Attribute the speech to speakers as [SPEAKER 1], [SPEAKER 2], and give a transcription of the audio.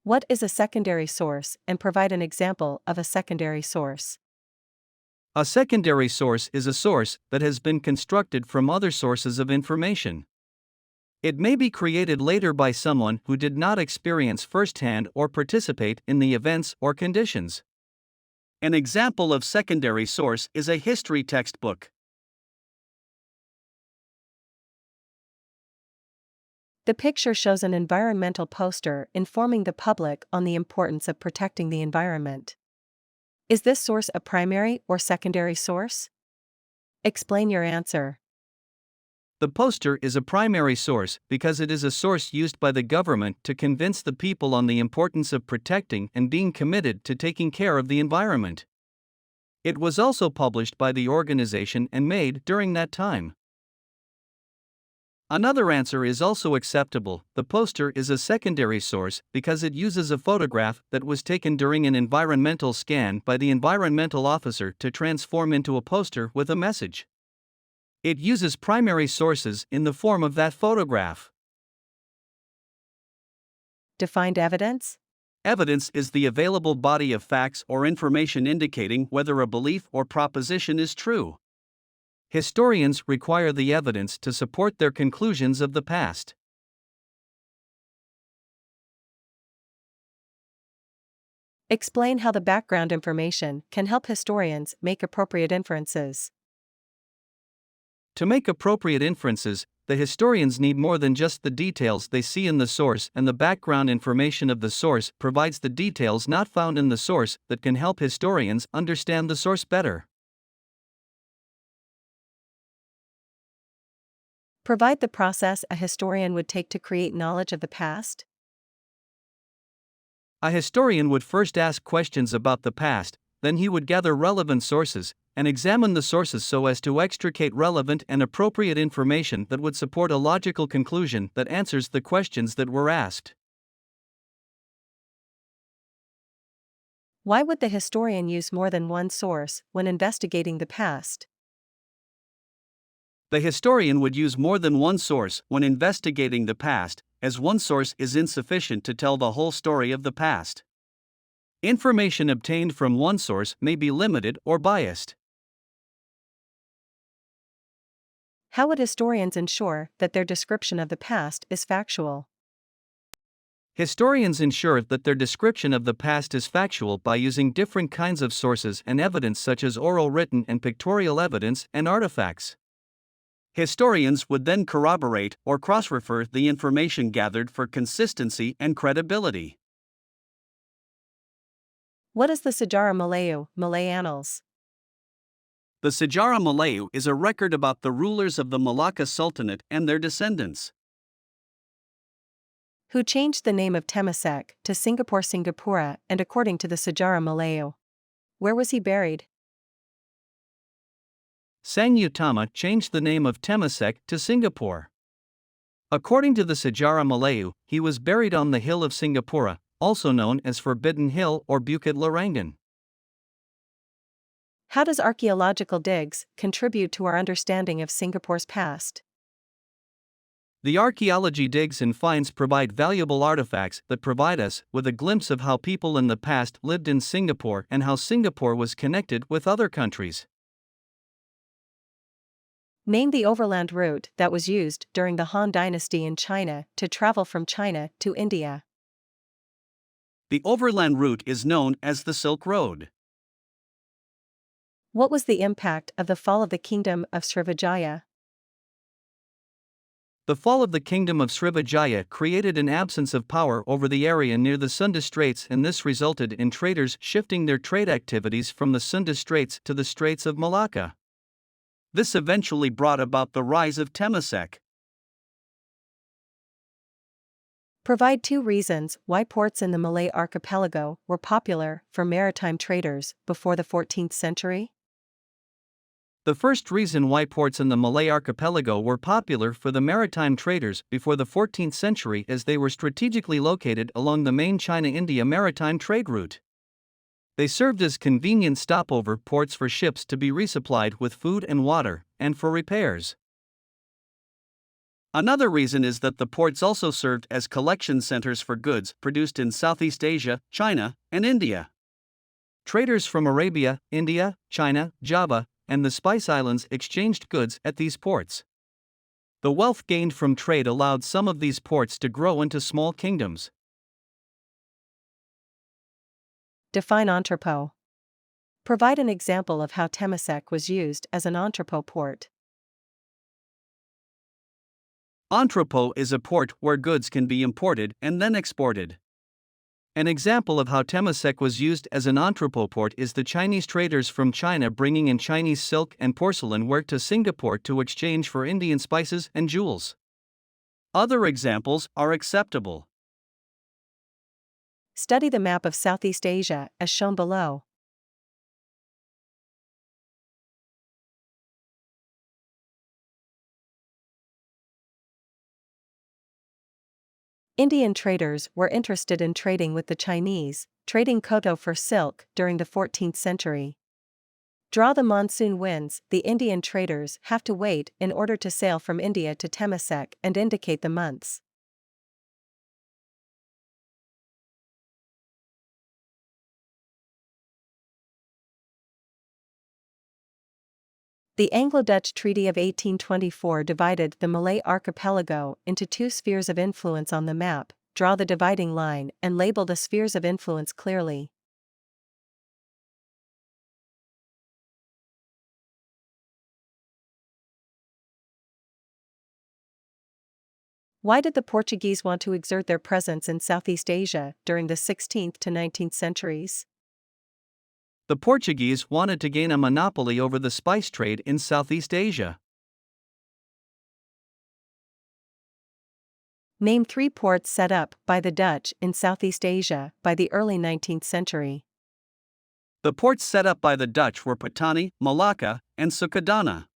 [SPEAKER 1] What is a secondary source, and provide an example of a secondary source?
[SPEAKER 2] A secondary source is a source that has been constructed from other sources of information. It may be created later by someone who did not experience firsthand or participate in the events or conditions. An example of secondary source is a history textbook.
[SPEAKER 1] The picture shows an environmental poster informing the public on the importance of protecting the environment. Is this source a primary or secondary source? Explain your answer.
[SPEAKER 2] The poster is a primary source because it is a source used by the government to convince the people on the importance of protecting and being committed to taking care of the environment. It was also published by the organization and made during that time. Another answer is also acceptable. The poster is a secondary source because it uses a photograph that was taken during an environmental scan by the environmental officer to transform into a poster with a message. It uses primary sources in the form of that photograph.
[SPEAKER 1] Defined evidence?
[SPEAKER 2] Evidence is the available body of facts or information indicating whether a belief or proposition is true. Historians require the evidence to support their conclusions of the past.
[SPEAKER 1] Explain how the background information can help historians make appropriate inferences.
[SPEAKER 2] To make appropriate inferences, the historians need more than just the details they see in the source, and the background information of the source provides the details not found in the source that can help historians understand the source better.
[SPEAKER 1] Provide the process a historian would take to create knowledge of the past.
[SPEAKER 2] A historian would first ask questions about the past, then he would gather relevant sources and examine the sources so as to extricate relevant and appropriate information that would support a logical conclusion that answers the questions that were asked.
[SPEAKER 1] Why would the historian use more than one source when investigating the past?
[SPEAKER 2] The historian would use more than one source when investigating the past, as one source is insufficient to tell the whole story of the past. Information obtained from one source may be limited or biased.
[SPEAKER 1] How would historians ensure that their description of the past is factual?
[SPEAKER 2] Historians ensure that their description of the past is factual by using different kinds of sources and evidence such as oral, written, and pictorial evidence and artifacts. Historians would then corroborate or cross-refer the information gathered for consistency and credibility.
[SPEAKER 1] What is the Sejarah Melayu, Malay Annals?
[SPEAKER 2] The Sejarah Melayu is a record about the rulers of the Malacca Sultanate and their descendants.
[SPEAKER 1] Who changed the name of Temasek to Singapore Singapura, and according to the Sejarah Melayu? Where was he buried?
[SPEAKER 2] Sang Utama changed the name of Temasek to Singapore. According to the Sejarah Melayu, he was buried on the hill of Singapura, also known as Forbidden Hill or Bukit Larangan.
[SPEAKER 1] How does archaeological digs contribute to our understanding of Singapore's past?
[SPEAKER 2] The archaeology digs and finds provide valuable artifacts that provide us with a glimpse of how people in the past lived in Singapore and how Singapore was connected with other countries.
[SPEAKER 1] Name the overland route that was used during the Han Dynasty in China to travel from China to India.
[SPEAKER 2] The overland route is known as the Silk Road.
[SPEAKER 1] What was the impact of the fall of the kingdom of Srivijaya?
[SPEAKER 2] The fall of the kingdom of Srivijaya created an absence of power over the area near the Sunda Straits, and this resulted in traders shifting their trade activities from the Sunda Straits to the Straits of Malacca. This eventually brought about the rise of Temasek.
[SPEAKER 1] Provide 2 reasons why ports in the Malay archipelago were popular for maritime traders before the 14th century.
[SPEAKER 2] The first reason why ports in the Malay archipelago were popular for the maritime traders before the 14th century is they were strategically located along the main China-India maritime trade route. They served as convenient stopover ports for ships to be resupplied with food and water, and for repairs. Another reason is that the ports also served as collection centers for goods produced in Southeast Asia, China, and India. Traders from Arabia, India, China, Java, and the Spice Islands exchanged goods at these ports. The wealth gained from trade allowed some of these ports to grow into small kingdoms.
[SPEAKER 1] Define entrepot. Provide an example of how Temasek was used as an entrepot port.
[SPEAKER 2] Entrepot is a port where goods can be imported and then exported. An example of how Temasek was used as an entrepot port is the Chinese traders from China bringing in Chinese silk and porcelain ware to Singapore to exchange for Indian spices and jewels. Other examples are acceptable.
[SPEAKER 1] Study the map of Southeast Asia as shown below. Indian traders were interested in trading with the Chinese, trading koto for silk during the 14th century. Draw the monsoon winds. The Indian traders have to wait in order to sail from India to Temasek and indicate the months. The Anglo-Dutch Treaty of 1824 divided the Malay archipelago into two spheres of influence on the map. Draw the dividing line and label the spheres of influence clearly. Why did the Portuguese want to exert their presence in Southeast Asia during the 16th to 19th centuries?
[SPEAKER 2] The Portuguese wanted to gain a monopoly over the spice trade in Southeast Asia.
[SPEAKER 1] Name 3 ports set up by the Dutch in Southeast Asia by the early 19th century.
[SPEAKER 2] The ports set up by the Dutch were Patani, Malacca, and Sukadana.